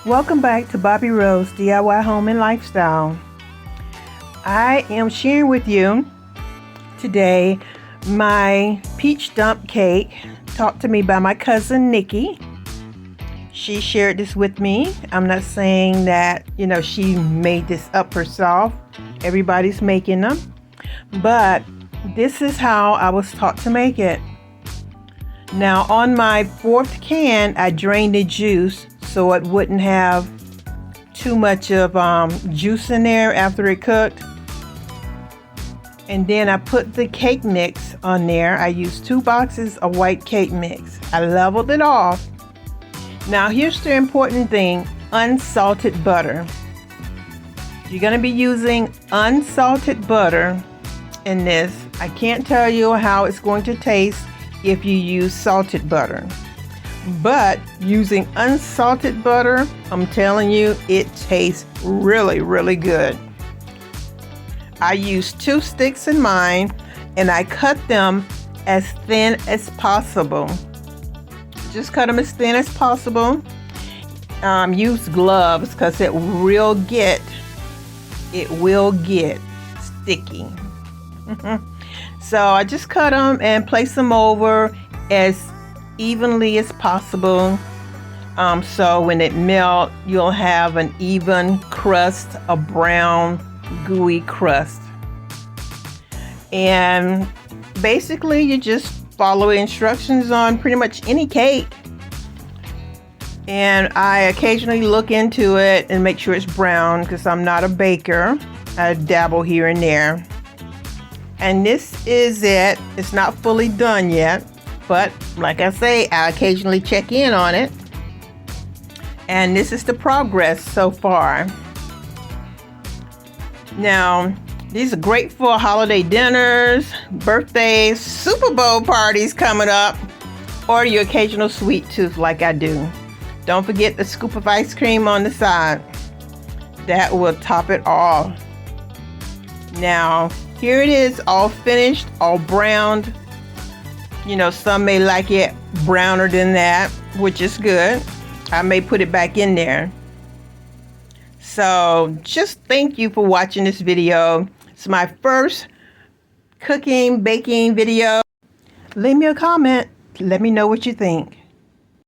Welcome back to Bobby Rose DIY Home and Lifestyle. I am sharing with you today my peach dump cake taught to me by my cousin Nikki. She shared this with me. I'm not saying that, she made this up herself. Everybody's making them. But this is how I was taught to make it. Now on my fourth can, I drained the juice so it wouldn't have too much of juice in there after it cooked. And then I put the cake mix on there. I used 2 boxes of white cake mix. I leveled it off. Now here's the important thing, unsalted butter. You're going to be using unsalted butter in this. I can't tell you how it's going to taste if you use salted butter. But using unsalted butter, I'm telling you, it tastes really, really good. I used 2 sticks in mine and I cut them as thin as possible. Just cut them as thin as possible. Use gloves because it will get sticky. So I just cut them and place them over as evenly as possible. So when it melts, you'll have an even crust, a brown, gooey crust. And basically, you just follow instructions on pretty much any cake. And I occasionally look into it and make sure it's brown because I'm not a baker. I dabble here and there. And this is it. It's not fully done yet. But like I say, I occasionally check in on it. And this is the progress so far. Now, these are great for holiday dinners, birthdays, Super Bowl parties coming up, or your occasional sweet tooth like I do. Don't forget the scoop of ice cream on the side. That will top it all. Now, here it is, all finished, all browned. Some may like it browner than that, which is good. I may put it back in there. So just thank you for watching this video. It's my first cooking, baking video. Leave me a comment. Let me know what you think.